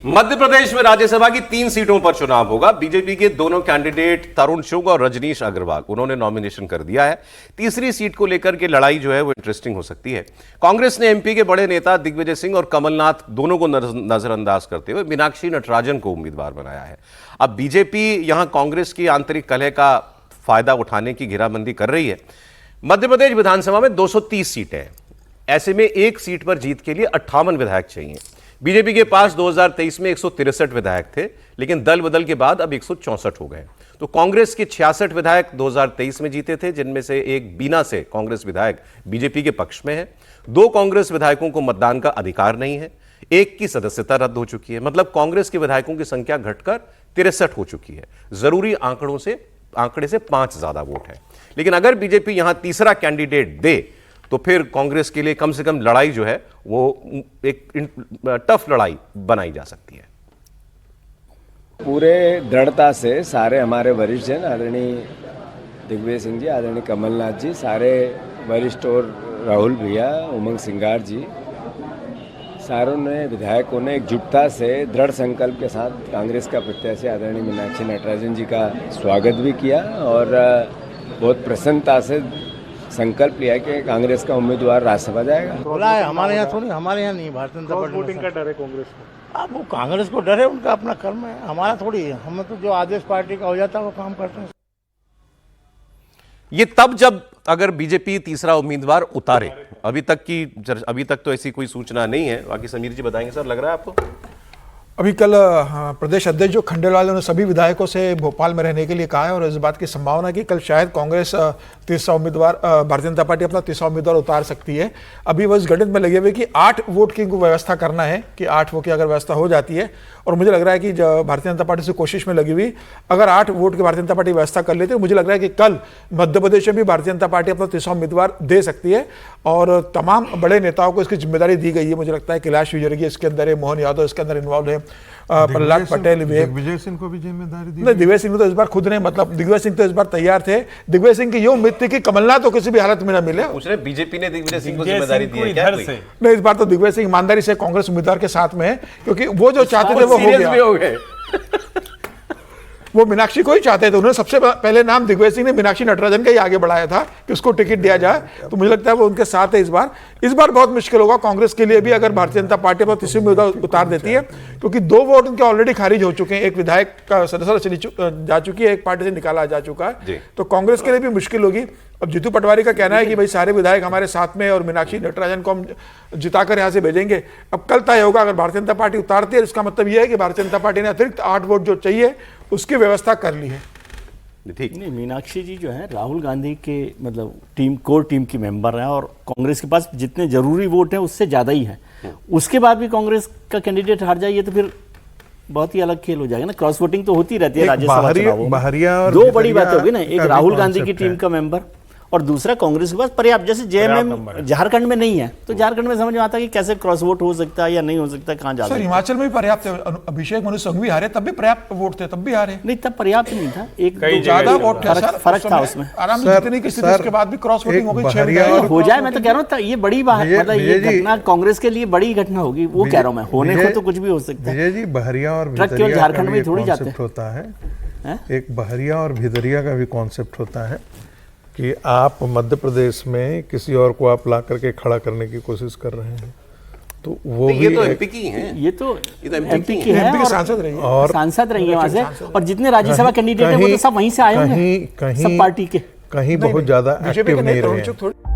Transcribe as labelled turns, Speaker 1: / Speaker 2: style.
Speaker 1: मध्य प्रदेश में राज्यसभा की 3 सीटों पर चुनाव होगा। बीजेपी के दोनों कैंडिडेट तरुण चुग और रजनीश अग्रवाल उन्होंने नॉमिनेशन कर दिया है। तीसरी सीट को लेकर के लड़ाई जो है वो इंटरेस्टिंग हो सकती है। कांग्रेस ने एमपी के बड़े नेता दिग्विजय सिंह और कमलनाथ दोनों को नजरअंदाज करते हुए मीनाक्षी नटराजन को उम्मीदवार बनाया है। अब बीजेपी यहां कांग्रेस की आंतरिक कलह का फायदा उठाने की घेराबंदी कर रही है। मध्य प्रदेश विधानसभा में 230 सीटें हैं। ऐसे में एक सीट पर जीत के लिए 58 विधायक चाहिए। बीजेपी के पास 2023 में 163 विधायक थे, लेकिन दल बदल के बाद अब 164 हो गए। तो कांग्रेस के 66 विधायक 2023 में जीते थे, जिनमें से एक बीना से कांग्रेस विधायक बीजेपी के पक्ष में है। 2 कांग्रेस विधायकों को मतदान का अधिकार नहीं है। एक की सदस्यता रद्द हो चुकी है। मतलब कांग्रेस के विधायकों की संख्या घटकर 63 हो चुकी है। जरूरी आंकड़े से 5 ज्यादा वोट है। लेकिन अगर बीजेपी यहां तीसरा कैंडिडेट दे तो फिर कांग्रेस के लिए कम से कम लड़ाई जो है वो एक टफ लड़ाई बनाई जा सकती है।
Speaker 2: पूरे दृढ़ता से सारे हमारे वरिष्ठ जन, आदरणीय दिग्विजय सिंह जी, आदरणीय कमलनाथ जी, सारे वरिष्ठ और राहुल भैया, उमंग सिंगार जी, सारों ने विधायकों ने एकजुटता से दृढ़ संकल्प के साथ कांग्रेस का प्रत्याशी आदरणीय मीनाक्षी नटराजन जी का स्वागत भी किया और बहुत प्रसन्नता से संकल्प लिया कि कांग्रेस का उम्मीदवार राज्यसभा जाएगा।
Speaker 3: बोला है हमारे यहाँ थोड़ी, हमारे यहाँ नहीं। भारतीय जनता पार्टी
Speaker 4: वोटिंग का डर है कांग्रेस को।
Speaker 3: अब वो कांग्रेस को डर है, उनका अपना कर्म है, हमारा थोड़ी है। हमें तो जो आदेश पार्टी का हो जाता है वो काम करते हैं।
Speaker 1: ये तब जब अगर बीजेपी तीसरा उम्मीदवार उतारे। अभी तक तो ऐसी कोई सूचना नहीं है। बाकी समीर जी बताएंगे। सर, लग रहा है आपको?
Speaker 4: अभी कल प्रदेश अध्यक्ष जो खंडेलवाल ने सभी विधायकों से भोपाल में रहने के लिए कहा है और इस बात की संभावना कि कल शायद कांग्रेस तीसरा उम्मीदवार, भारतीय जनता पार्टी अपना तीसरा उम्मीदवार उतार सकती है। अभी वो इस गणित में लगे हुए कि 8 वोट की व्यवस्था करना है, कि 8 वोट की अगर व्यवस्था हो जाती है, और मुझे लग रहा है कि भारतीय जनता पार्टी से कोशिश में लगी हुई, अगर 8 वोट की भारतीय जनता पार्टी व्यवस्था कर लेती है, मुझे लग रहा है कि कल मध्य प्रदेश में भी भारतीय जनता पार्टी अपना तीसरा उम्मीदवार दे सकती है। और तमाम बड़े नेताओं को इसकी जिम्मेदारी दी गई है। मुझे लगता है कैलाश विजयवर्गीय इसके अंदर है, मोहन यादव इसके अंदर इन्वॉल्व है, प्रहलाद पटेल,
Speaker 5: दिग्विजय सिंह को भी जिम्मेदारी दी।
Speaker 4: नहीं, दिग्विजय सिंह तो इस बार खुद ने, मतलब दिग्विजय सिंह तो इस बार तैयार थे। दिग्विजय सिंह की ये उम्मीद थी कि कमलनाथ तो किसी भी हालत में न मिले।
Speaker 1: बीजेपी ने दिग्विजय सिंह को जिम्मेदारी दी है क्या?
Speaker 4: नहीं, इस बार तो दिग्विजय सिंह ईमानदारी से कांग्रेस उम्मीदवार के साथ में है, क्योंकि वो जो चाहते थे वो हो गया। वो मीनाक्षी को ही चाहते थे। उन्होंने सबसे पहले नाम दिग्विजय सिंह ने मीनाक्षी नटराजन का ही आगे बढ़ाया था कि उसको टिकट दिया जाए। तो मुझे लगता है वो उनके साथ है। इस बार बहुत मुश्किल होगा कांग्रेस के लिए भी अगर भारतीय जनता पार्टी पर तीसरी उम्मीदवार उतार देती है, क्योंकि 2 वोट उनके ऑलरेडी खारिज हो चुके हैं। एक विधायक का सदस्यता जा चुकी है, एक पार्टी से निकाला जा चुका है। तो कांग्रेस के लिए भी मुश्किल होगी। अब जीतू पटवारी का कहना है कि भाई सारे विधायक हमारे साथ में और मीनाक्षी नटराजन को हम जिताकर यहाँ से भेजेंगे। अब कल तय होगा। अगर भारतीय जनता पार्टी उतारती है, इसका मतलब यह है कि भारतीय जनता पार्टी ने अतिरिक्त 8 वोट जो चाहिए उसकी व्यवस्था कर ली है।
Speaker 3: ठीक नहीं, मीनाक्षी जी जो है राहुल गांधी के मतलब कोर टीम की मेंबर हैं और कांग्रेस के पास जितने जरूरी वोट हैं उससे ज्यादा ही है। उसके बाद भी कांग्रेस का कैंडिडेट हार जाइए तो फिर बहुत ही अलग खेल हो जाएगा ना। क्रॉस वोटिंग तो होती रहती है राज्यसभा चुनावों में। 2 बड़ी बातें होगी ना, एक राहुल गांधी की टीम का मेंबर और दूसरा कांग्रेस के पास पर्याप्त। जैसे जेएमएम झारखंड में नहीं है, तो झारखंड में समझ में आता है कि कैसे क्रॉस वोट हो सकता है या नहीं हो सकता, कहां जा सकता है।
Speaker 4: हिमाचल में भी पर्याप्त है। अभिषेक मनु संघवी हारे, तब भी पर्याप्त वोट थे, तब भी हारे।
Speaker 3: नहीं, तब पर्याप्त नहीं था, एक
Speaker 4: ज्यादा वोट थे,
Speaker 3: फर्क था उसमें।
Speaker 4: आराम से जितने की स्थिति, उसके बाद भी क्रॉस वोटिंग हो गई।
Speaker 3: हो जाए, मैं तो कह रहा हूँ ये बड़ी बात, मतलब ये घटना कांग्रेस के लिए बड़ी घटना होगी। वो कह रहा हूँ मैं, होने को तो कुछ भी हो सकता है।
Speaker 5: जी, बहरिया और
Speaker 3: ट्रक केवल झारखंड में थोड़ी जाते
Speaker 5: होता है। एक बहरिया और भिदरिया का भी कॉन्सेप्ट होता है कि आप मध्य प्रदेश में किसी और को आप ला करके खड़ा करने की कोशिश कर रहे हैं, तो वो भी
Speaker 1: ये तो एमपी की हैं।
Speaker 3: ये तो एमपी की है,
Speaker 4: सांसद रही है
Speaker 3: और सांसद रही है वहां से। और जितने राज्यसभा कैंडिडेट हैं वो तो सब वहीं से आए होंगे, सब पार्टी के।
Speaker 5: कहीं बहुत ज्यादा एक्टिव नहीं रहे हैं।